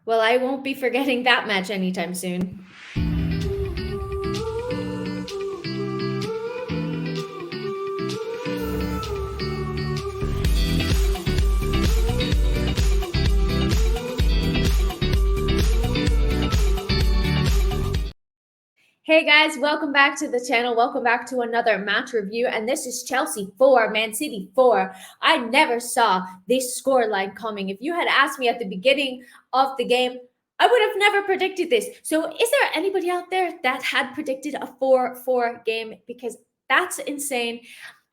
Well, I won't be forgetting that match anytime soon. Hey guys, welcome back to the channel. Welcome back to another match review. And this is Chelsea 4, Man City 4. I never saw this scoreline coming. If you had asked me at the beginning of the game, I would have never predicted this. So, is there anybody out there that had predicted a 4-4 game? Because that's insane.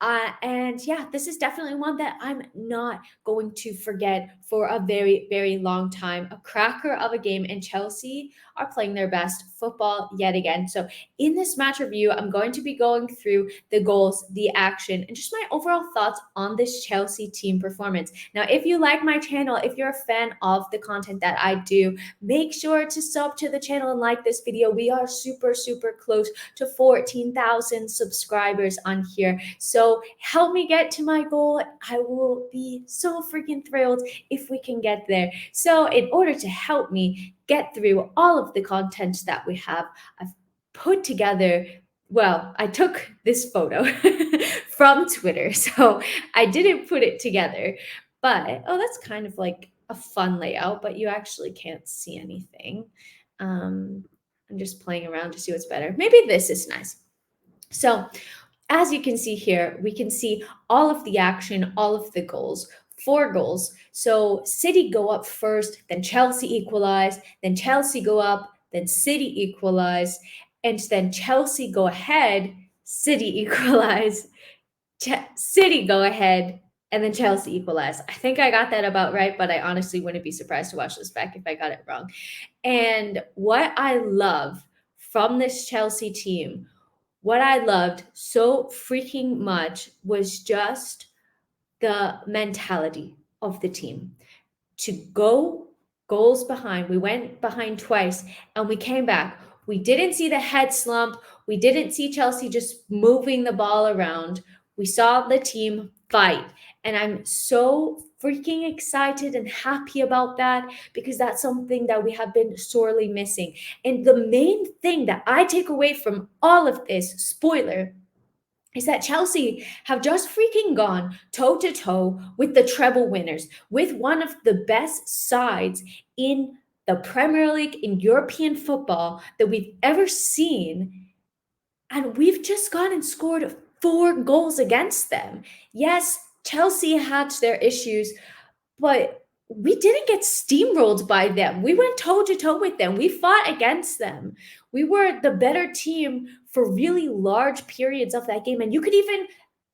And yeah, this is definitely one that I'm not going to forget for a very, very long time. A cracker of a game, and Chelsea are playing their best football yet again. So, in this match review, I'm going to be going through the goals, the action, and just my overall thoughts on this Chelsea team performance. Now, if you like my channel, if you're a fan of the content that I do, make sure to sub to the channel and like this video. We are super, super close to 14,000 subscribers on here. So, help me get to my goal. I will be so freaking thrilled if we can get there. So, in order to help me get through all of the content that we have, I've put together, well, I took this photo from Twitter. So, I didn't put it together, but oh, that's kind of like a fun layout, but you actually can't see anything. Um, I'm just playing around to see what's better. Maybe this is nice. So, as you can see here, we can see all of the action, all of the goals. 4 goals. So City go up first, then Chelsea equalize, then Chelsea go up, then City equalize, and then Chelsea go ahead, City equalize, City go ahead, and then Chelsea equalize. I think I got that about right, but I honestly wouldn't be surprised to watch this back if I got it wrong. And what I love from this Chelsea team, what I loved so freaking much was just the mentality of the team to go goals behind. We went behind twice and we came back. We didn't see the head slump. We didn't see Chelsea just moving the ball around. We saw the team fight. And I'm so freaking excited and happy about that because that's something that we have been sorely missing. And the main thing that I take away from all of this, spoiler, is that Chelsea have just freaking gone toe to toe with the treble winners, with one of the best sides in the Premier League, in European football that we've ever seen. And we've just gone and scored 4 goals against them. Yes, Chelsea had their issues, but we didn't get steamrolled by them. We went toe to toe with them. We fought against them. We were the better team for really large periods of that game. And you could even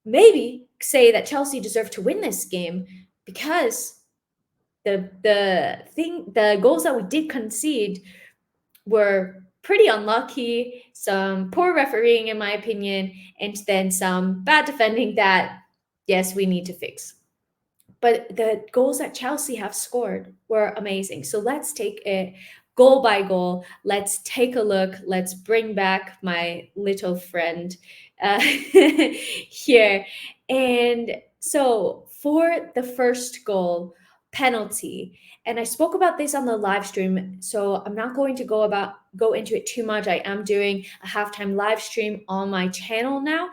maybe say that Chelsea deserved to win this game because the goals that we did concede were pretty unlucky, some poor refereeing in my opinion, and then some bad defending that yes, we need to fix. But the goals that Chelsea have scored were amazing. So let's take it goal by goal. Let's take a look. Let's bring back my little friend here. And so for the first goal, penalty. And I spoke about this on the live stream, so I'm not going to go into it too much. I am doing a halftime live stream on my channel now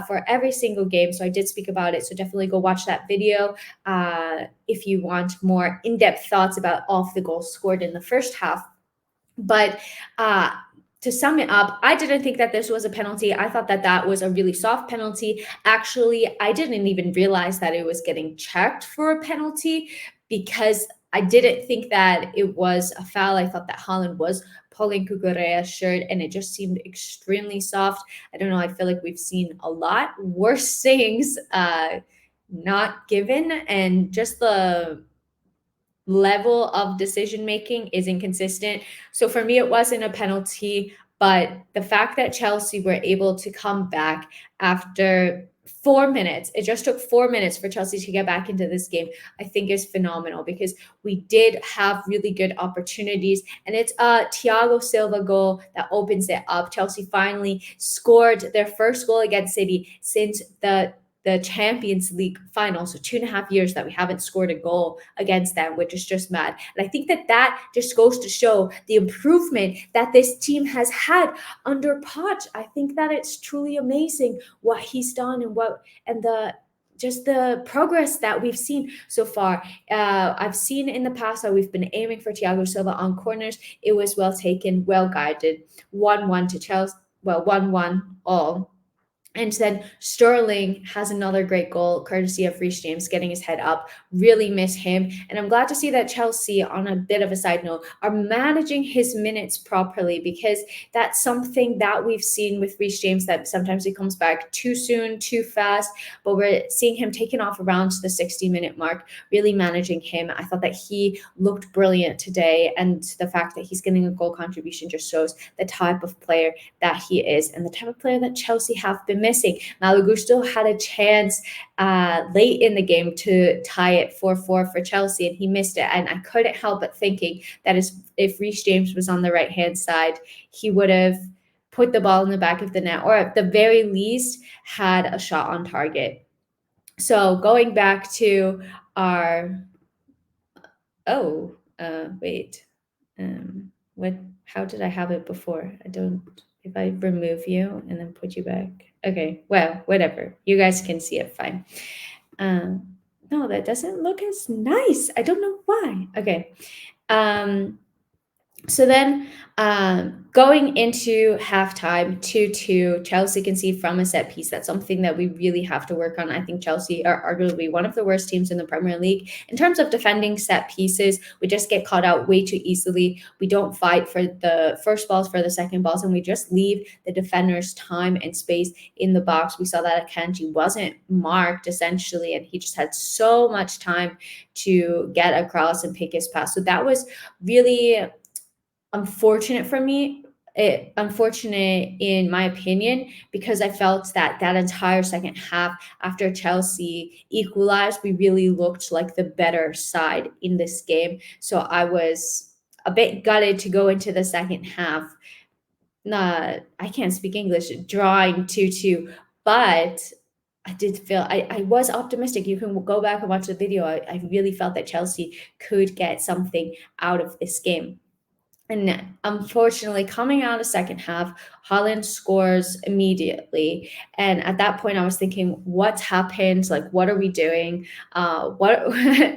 for every single game. So I did speak about it. So definitely go watch that video if you want more in-depth thoughts about all of the goals scored in the first half. But to sum it up, I didn't think that this was a penalty. I thought that that was a really soft penalty. Actually, I didn't even realize that it was getting checked for a penalty because I didn't think that it was a foul. I thought that Haaland was pulling Cucurella's shirt and it just seemed extremely soft. I don't know. I feel like we've seen a lot worse things not given, and just the level of decision making is inconsistent. So for me, it wasn't a penalty, but the fact that Chelsea were able to come back after 4 minutes, it just took 4 minutes for Chelsea to get back into this game, I think is phenomenal because we did have really good opportunities. And it's a Thiago Silva goal that opens it up. Chelsea finally scored their first goal against City since the the Champions League final. So 2.5 years that we haven't scored a goal against them, which is just mad. And I think that just goes to show the improvement that this team has had under Poch. I think that it's truly amazing what he's done and the progress that we've seen so far. I've seen in the past that we've been aiming for Thiago Silva on corners. It was well taken, well guided. 1-1 to Chelsea. Well, 1-1 all. And then Sterling has another great goal, courtesy of Reece James getting his head up. Really miss him. And I'm glad to see that Chelsea, on a bit of a side note, are managing his minutes properly, because that's something that we've seen with Reece James, that sometimes he comes back too soon, too fast. But we're seeing him taking off around the 60-minute mark, really managing him. I thought that he looked brilliant today. And the fact that he's getting a goal contribution just shows the type of player that he is and the type of player that Chelsea have been missing. Malagusto had a chance late in the game to tie it 4-4 for Chelsea, and he missed it. And I couldn't help but thinking that if Reece James was on the right-hand side, he would have put the ball in the back of the net, or at the very least had a shot on target. So going back to our how did I have it before? I don't. If I remove you and then put you back. Okay, well, whatever. You guys can see it fine. No, that doesn't look as nice. I don't know why. Okay. So then going into halftime, 2-2, Chelsea concede from a set piece. That's something that we really have to work on. I think Chelsea are arguably one of the worst teams in the Premier League. In terms of defending set pieces, we just get caught out way too easily. We don't fight for the first balls, for the second balls, and we just leave the defenders time and space in the box. We saw that Akanji wasn't marked, essentially, and he just had so much time to get across and pick his pass. So that was really unfortunate for me. Unfortunate in my opinion, because I felt that entire second half, after Chelsea equalized, we really looked like the better side in this game. So I was a bit gutted to go into the second half. I can't speak English, drawing 2-2, but I did feel I was optimistic. You can go back and watch the video. I really felt that Chelsea could get something out of this game. And unfortunately, coming out of second half, Haaland scores immediately. And at that point, I was thinking, what's happened? Like, what are we doing? What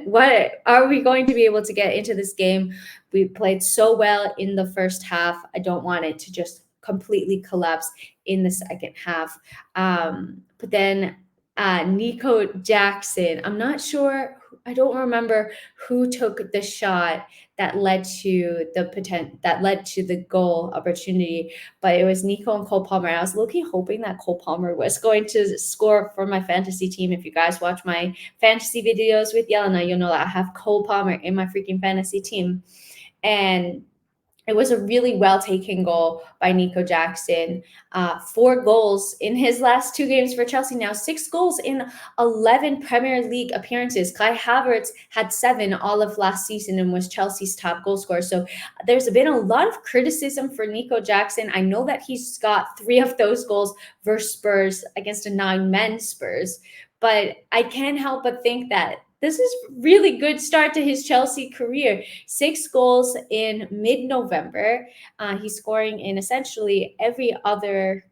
what are we going to be able to get into this game? We played so well in the first half. I don't want it to just completely collapse in the second half. But then Nico Jackson, I'm not sure. I don't remember who took the shot that led to the goal opportunity, but it was Nico and Cole Palmer. I was low-key hoping that Cole Palmer was going to score for my fantasy team. If you guys watch my fantasy videos with Yelena, you'll know that I have Cole Palmer in my freaking fantasy team. And it was a really well-taken goal by Nico Jackson. 4 goals in his last 2 games for Chelsea now. 6 goals in 11 Premier League appearances. Kai Havertz had 7 all of last season and was Chelsea's top goal scorer. So there's been a lot of criticism for Nico Jackson. I know that he's got 3 of those goals versus Spurs against a 9-men Spurs. But I can't help but think that this is really good start to his Chelsea career. 6 goals in mid-November. He's scoring in essentially every other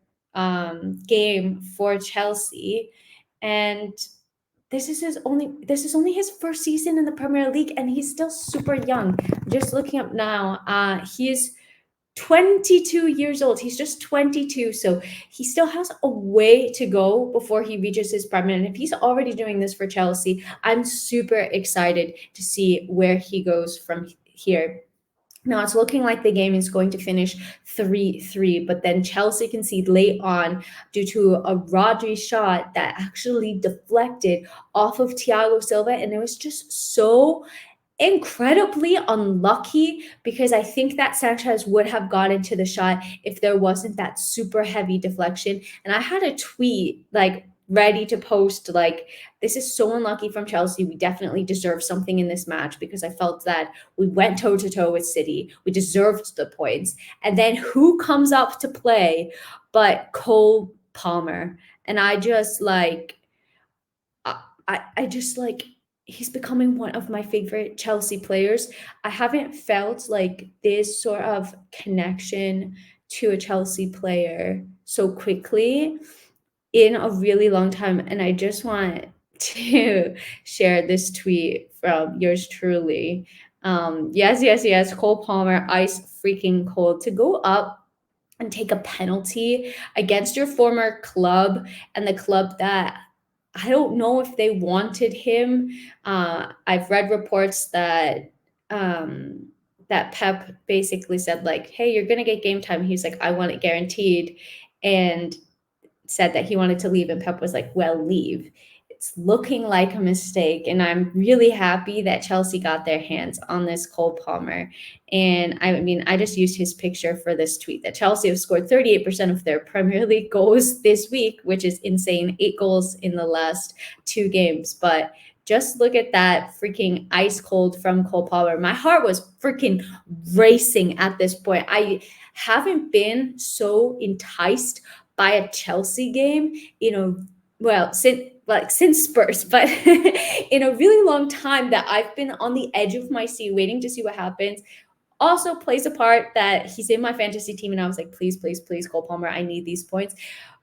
game for Chelsea, and this is only his first season in the Premier League, and he's still super young. Just looking up now, he's 22 years old. He's just 22. So he still has a way to go before he reaches his prime. And if he's already doing this for Chelsea, I'm super excited to see where he goes from here. Now it's looking like the game is going to finish 3-3, but then Chelsea concede late on due to a Rodri shot that actually deflected off of Thiago Silva. And it was just so incredibly unlucky, because I think that Sanchez would have gotten to the shot if there wasn't that super heavy deflection. And I had a tweet like ready to post, like, this is so unlucky from Chelsea. We definitely deserve something in this match, because I felt that we went toe to toe with City. We deserved the points. And then who comes up to play but Cole Palmer? And I just I just like he's becoming one of my favorite Chelsea players. I haven't felt like this sort of connection to a Chelsea player so quickly in a really long time. And I just want to share this tweet from yours truly. Yes, yes, yes. Cole Palmer, ice freaking cold to go up and take a penalty against your former club and the club that I don't know if they wanted him. I've read reports that that Pep basically said like, "Hey, you're gonna get game time." He's like, "I want it guaranteed," and said that he wanted to leave, and Pep was like, "Well, leave." It's looking like a mistake, and I'm really happy that Chelsea got their hands on this Cole Palmer. And I mean, I just used his picture for this tweet that Chelsea have scored 38% of their Premier League goals this week, which is insane. 8 goals in the last 2 games. But just look at that freaking ice cold from Cole Palmer. My heart was freaking racing at this point. I haven't been so enticed by a Chelsea game, well, since Spurs, but in a really long time that I've been on the edge of my seat waiting to see what happens. Also plays a part that he's in my fantasy team, and I was like, please, please, please, Cole Palmer, I need these points.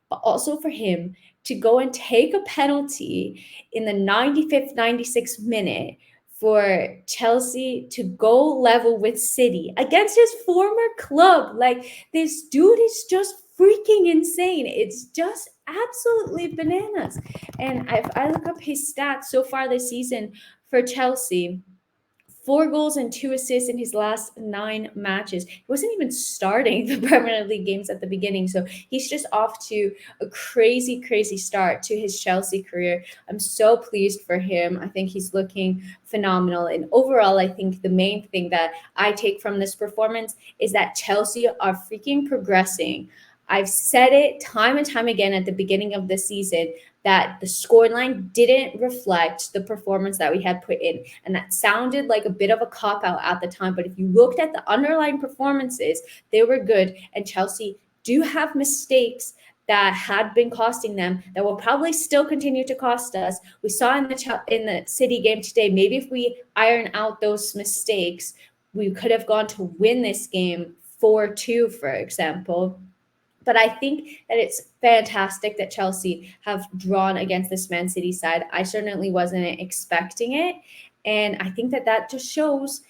But also for him to go and take a penalty in the 95th, 96th minute for Chelsea to go level with City against his former club. Like, this dude is just freaking insane. It's just absolutely bananas. And if I look up his stats so far this season for Chelsea, 4 goals and 2 assists in his last 9 matches. He wasn't even starting the Premier League games at the beginning. So he's just off to a crazy, crazy start to his Chelsea career. I'm so pleased for him. I think he's looking phenomenal. And overall, I think the main thing that I take from this performance is that Chelsea are freaking progressing. I've said it time and time again at the beginning of the season that the scoreline didn't reflect the performance that we had put in. And that sounded like a bit of a cop out at the time. But if you looked at the underlying performances, they were good. And Chelsea do have mistakes that had been costing them that will probably still continue to cost us. We saw in the City game today, maybe if we iron out those mistakes, we could have gone to win this game 4-2, for example. But I think that it's fantastic that Chelsea have drawn against this Man City side. I certainly wasn't expecting it. And I think that that just shows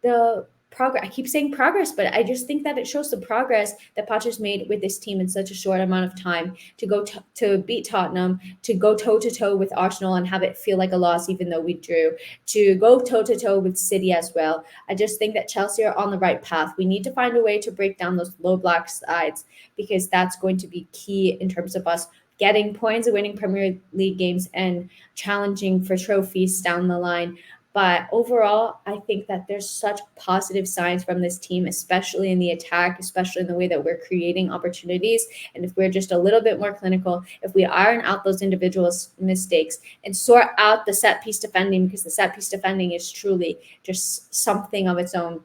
the progress. I keep saying progress, but I just think that it shows the progress that Potter's made with this team in such a short amount of time to go to beat Tottenham, to go toe to toe with Arsenal and have it feel like a loss, even though we drew, to go toe to toe with City as well. I just think that Chelsea are on the right path. We need to find a way to break down those low block sides because that's going to be key in terms of us getting points and winning Premier League games and challenging for trophies down the line. But overall, I think that there's such positive signs from this team, especially in the attack, especially in the way that we're creating opportunities. And if we're just a little bit more clinical, if we iron out those individual mistakes and sort out the set piece defending, because the set piece defending is truly just something of its own,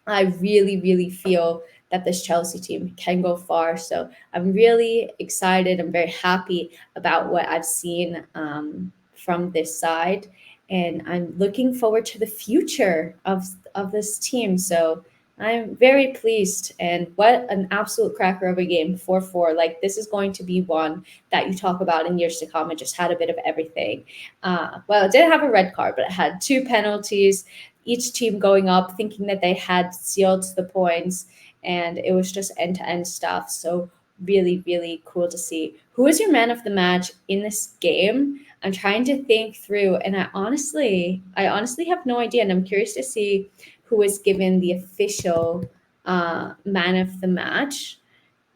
I really, really feel that this Chelsea team can go far. So I'm really excited. I'm very happy about what I've seen from this side. And I'm looking forward to the future of this team. So I'm very pleased. And what an absolute cracker of a game, 4-4. Like, this is going to be one that you talk about in years to come. It just had a bit of everything. Well, it didn't have a red card, but it had 2 penalties, each team going up, thinking that they had sealed the points. And it was just end-to-end stuff. So really, really cool to see. Who is your man of the match in this game? I'm trying to think through, and I honestly have no idea, and I'm curious to see who was given the official man of the match.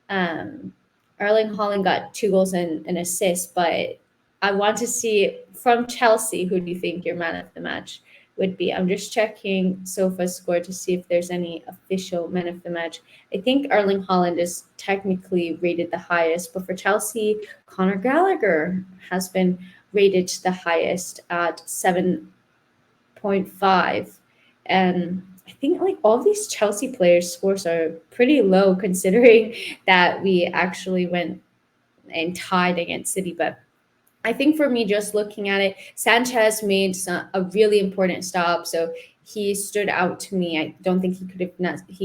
Erling Haaland got 2 goals and an assist, but I want to see from Chelsea, who do you think your man of the match would be? I'm just checking SofaScore to see if there's any official man of the match. I think Erling Haaland is technically rated the highest, but for Chelsea, Conor Gallagher has been rated the highest at 7.5. And I think like all these Chelsea players' scores are pretty low considering that we actually went and tied against City. But I think for me, just looking at it, Sanchez made a really important stop, so he stood out to me. I don't think he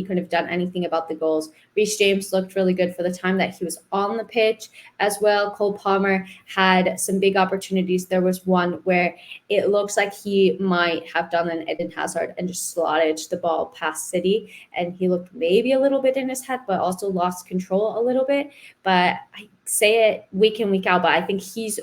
could have done anything about the goals. Reece James looked really good for the time that he was on the pitch as well. Cole Palmer had some big opportunities. There was one where it looks like he might have done an Eden Hazard and just slotted the ball past City, and he looked maybe a little bit in his head, but also lost control a little bit. But I say it week in, week out, but I think he's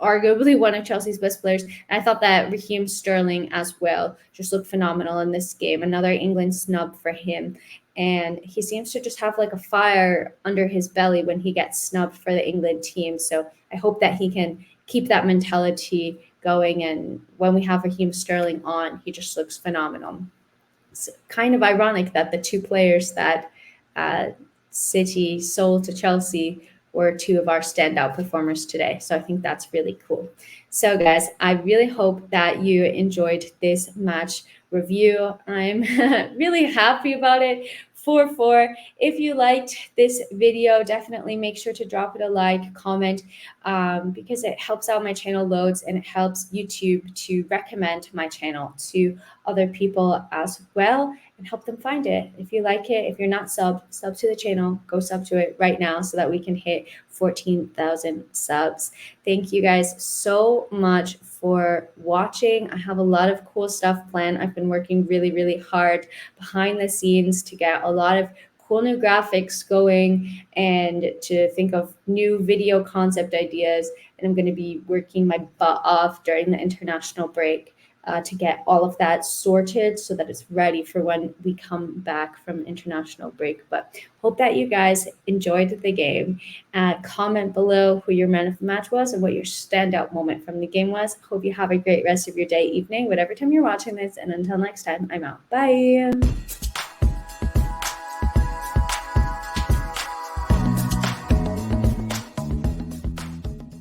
arguably one of Chelsea's best players. And I thought that Raheem Sterling as well just looked phenomenal in this game. Another England snub for him. And he seems to just have like a fire under his belly when he gets snubbed for the England team. So I hope that he can keep that mentality going. And when we have Raheem Sterling on, he just looks phenomenal. It's kind of ironic that the two players that City sold to Chelsea were two of our standout performers today. So I think that's really cool. So, guys, I really hope that you enjoyed this match review. I'm really happy about it. 4-4. If you liked this video, definitely make sure to drop it a like, comment, because it helps out my channel loads and it helps YouTube to recommend my channel to other people as well and help them find it. If you like it, if you're not sub to the channel, go sub to it right now so that we can hit 14,000 subs. Thank you guys so much for watching. I have a lot of cool stuff planned. I've been working really, really hard behind the scenes to get a lot of cool new graphics going and to think of new video concept ideas. And I'm going to be working my butt off during the international break to get all of that sorted so that it's ready for when we come back from international break. But hope that you guys enjoyed the game. Comment below who your man of the match was and what your standout moment from the game was. Hope you have a great rest of your day, evening, whatever time you're watching this. And until next time, I'm out. Bye.